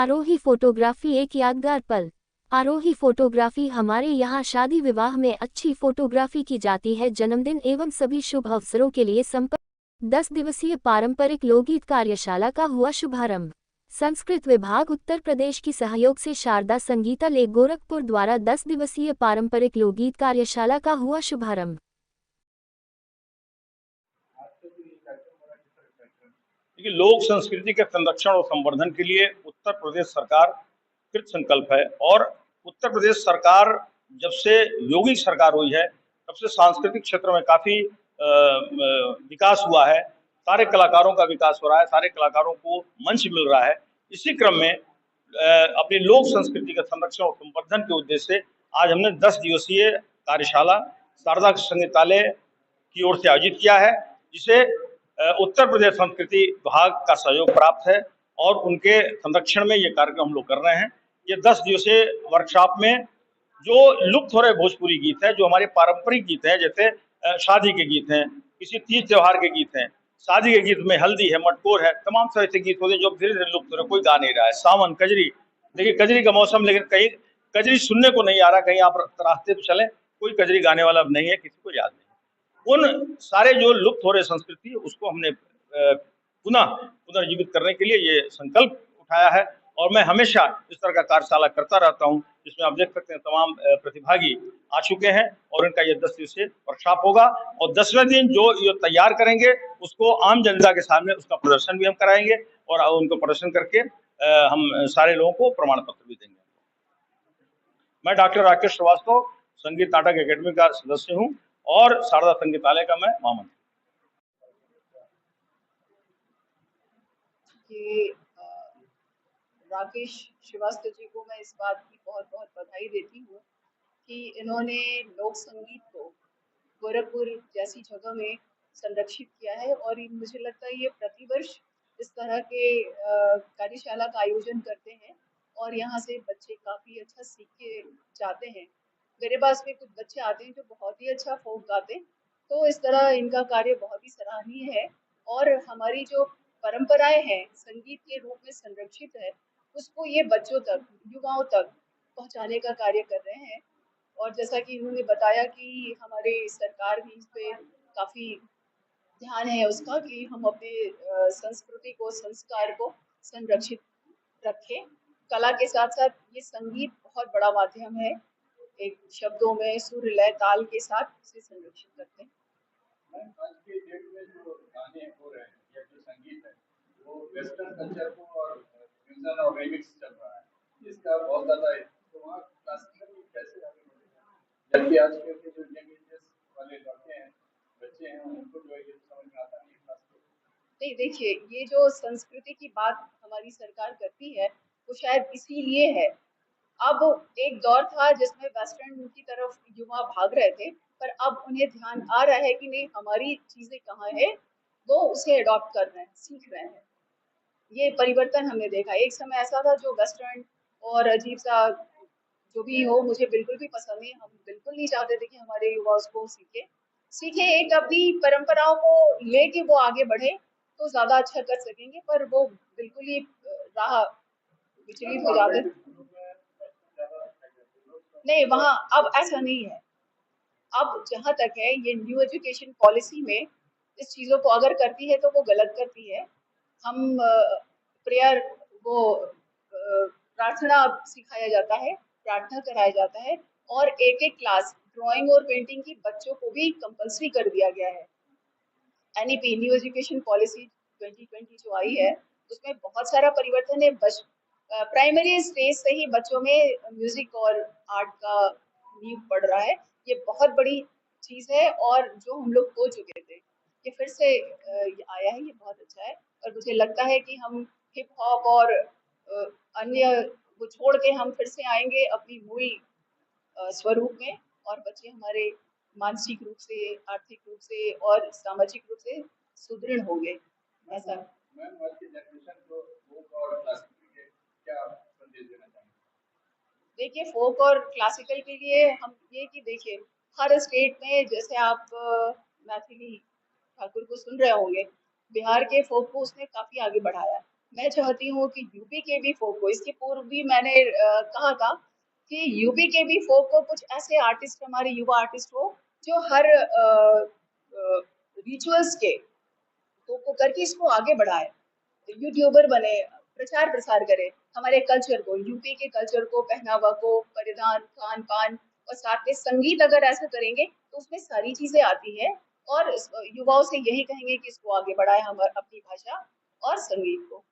आरोही photography एक यादगार पल। आरोही फोटोग्राफी हमारे यहाँ शादी विवाह में अच्छी फोटोग्राफी की जाती है। जन्मदिन एवं सभी शुभ अवसरों के लिए संपन्न 10 दिवसीय पारंपरिक लोकगीत कार्यशाला का हुआ शुभारंभ। संस्कृत विभाग उत्तर प्रदेश की सहयोग से शारदा संगीतालय गोरखपुर द्वारा 10 दिवसीय पारंपरिक लोकगीत कार्यशाला का हुआ शुभारंभ। देखिए, लोक संस्कृति के संरक्षण और संवर्धन के लिए उत्तर प्रदेश सरकार कृत संकल्प है। और उत्तर प्रदेश सरकार जब से योगी सरकार हुई है तब से सांस्कृतिक क्षेत्र में काफी विकास हुआ है। सारे कलाकारों का विकास हो रहा है, सारे कलाकारों को मंच मिल रहा है। इसी क्रम में अपनी लोक संस्कृति के संरक्षण और संवर्धन के उद्देश्य से आज हमने 10 दिवसीय कार्यशाला शारदा संगीतालय की ओर से आयोजित किया है, जिसे उत्तर प्रदेश संस्कृति विभाग का सहयोग प्राप्त है और उनके संरक्षण में ये कार्यक्रम हम लोग कर रहे हैं। ये 10 दिवसीय वर्कशॉप में जो लुप्त हो रहे भोजपुरी गीत हैं, जो हमारे पारंपरिक गीत हैं, जैसे शादी के गीत हैं, किसी तीज त्योहार के गीत हैं, शादी के गीत में हल्दी है, मटकोर है, तमाम तरह से गीत होते हैं जो धीरे धीरे लुप्त हो रहे, कोई गा नहीं रहा है। सावन, कजरी, देखिए कजरी का मौसम, लेकिन कहीं कजरी सुनने को नहीं आ रहा। कहीं आप रास्ते पे चले, कोई कजरी गाने वाला नहीं है, किसी को याद नहीं। उन सारे जो लुप्त हो रहे संस्कृति, उसको हमने पुनर्जीवित करने के लिए ये संकल्प उठाया है। और मैं हमेशा इस तरह का कार्यशाला करता रहता हूं, जिसमें आप देख सकते हैं तमाम प्रतिभागी आ चुके हैं और इनका ये 10 दिवसीय वर्कशॉप होगा। और 10वें दिन जो ये तैयार करेंगे उसको आम जनता के सामने उसका प्रदर्शन भी हम कराएंगे और उनको प्रदर्शन करके हम सारे लोगों को प्रमाण पत्र भी देंगे। मैं डॉक्टर राकेश श्रीवास्तव संगीत नाटक अकेडमी का सदस्य हूँ और शारदा संगीतालय का मैं महामंत्री। राकेश श्रीवास्तव जी को मैं इस बात की बहुत बहुत बधाई देती हूँ कि इन्होंने लोक संगीत को गोरखपुर जैसी जगह में संरक्षित किया है। और मुझे लगता है ये प्रतिवर्ष इस तरह के कार्यशाला का आयोजन करते हैं और यहाँ से बच्चे काफ़ी अच्छा सीख के जाते हैं। मेरे पास में कुछ बच्चे आते हैं जो बहुत ही अच्छा फोक गाते हैं, तो इस तरह इनका कार्य बहुत ही सराहनीय है। और हमारी जो परंपराएं हैं संगीत के रूप में संरक्षित है, उसको ये बच्चों तक, युवाओं तक पहुंचाने का कार्य कर रहे हैं। और जैसा कि इन्होंने बताया कि हमारे सरकार भी इस पे काफ़ी ध्यान है उसका कि हम अपने संस्कृति को, संस्कार को संरक्षित रखें। कला के साथ साथ ये संगीत बहुत बड़ा माध्यम है, एक शब्दों में सुर, लय, ताल के साथ इसे संरक्षित करते हैं। आज के डेट में जो गाने हो रहे हैं या जो संगीत है वो वेस्टर्न कल्चर को और फ्यूजन और रिमिक्स चल रहा है, इसका बहुत ज्यादा है। तो वहाँ क्लासिकल कैसे आगे बढ़ेगा, जबकि आज के जो यंग एजेस वाले लड़के हैं, बच्चे हैं, उनको जो ये समझ में आता नहीं क्लासिकल। नहीं, देखिए, ये जो संस्कृति की बात हमारी सरकार करती है वो शायद इसीलिए है। अब एक दौर था जिसमें वेस्टर्न की तरफ युवा भाग रहे थे, पर अब उन्हें ध्यान आ रहा है कि नहीं, हमारी चीजें कहाँ है, वो उसे अडॉप्ट कर रहे हैं, सीख रहे हैं। ये परिवर्तन हमने देखा। एक समय ऐसा था जो वेस्टर्न और अजीब सा जो भी हो मुझे बिल्कुल भी पसंद नहीं। हम बिल्कुल नहीं चाहते थे कि हमारे युवा उसको सीखे एक अपनी परंपराओं को लेके वो आगे बढ़े तो ज्यादा अच्छा कर सकेंगे, पर वो बिल्कुल ही राह विचलित हो जाते। नहीं, वहाँ अब ऐसा नहीं है। अब जहाँ तक है, ये न्यू एजुकेशन पॉलिसी में इस चीज़ों को अगर करती है तो वो गलत करती है। हम प्रेयर, वो प्रार्थना सिखाया जाता है, प्रार्थना कराया जाता है। और एक एक क्लास ड्राइंग और पेंटिंग की बच्चों को भी कंपल्सरी कर दिया गया है। एनईपी, न्यू एजुकेशन पॉलिसी 2020 जो आई है, उसमें बहुत सारा परिवर्तन है। प्राइमरी स्टेज से ही बच्चों में म्यूजिक और आर्ट का नींव पड़ रहा है। ये बहुत बड़ी चीज है और जो हम लोग खो चुके थे, ये फिर से आया है, ये बहुत अच्छा है। और मुझे लगता है कि हम हिप हॉप और अन्य वो छोड़ के हम फिर से आएंगे अपनी मूल स्वरूप में, और बच्चे हमारे मानसिक रूप से, आर्थिक रूप से और सामाजिक रूप से सुदृढ़ होंगे। ऐसा देखिए, फोक और क्लासिकल के लिए हम ये कि देखिए, हर स्टेट में, जैसे आप मैथिली ठाकुर को सुन रहे होंगे, बिहार के फोक को उसने काफी आगे बढ़ाया है। मैं चाहती हूँ कि यूपी के भी folk को, इसके पूर्व भी मैंने कहा था कि यूपी के भी folk को कुछ ऐसे आर्टिस्ट, हमारे युवा आर्टिस्ट हो जो हर रिचुअल्स के को करके इसको आगे बढ़ाए, यूट्यूबर बने, प्रचार प्रसार करे हमारे कल्चर को, यूपी के कल्चर को, पहनावा को, परिधान, खान पान, और साथ में संगीत अगर ऐसा करेंगे तो उसमें सारी चीजें आती है। और युवाओं से यही कहेंगे कि इसको आगे बढ़ाए, हम अपनी भाषा और संगीत को।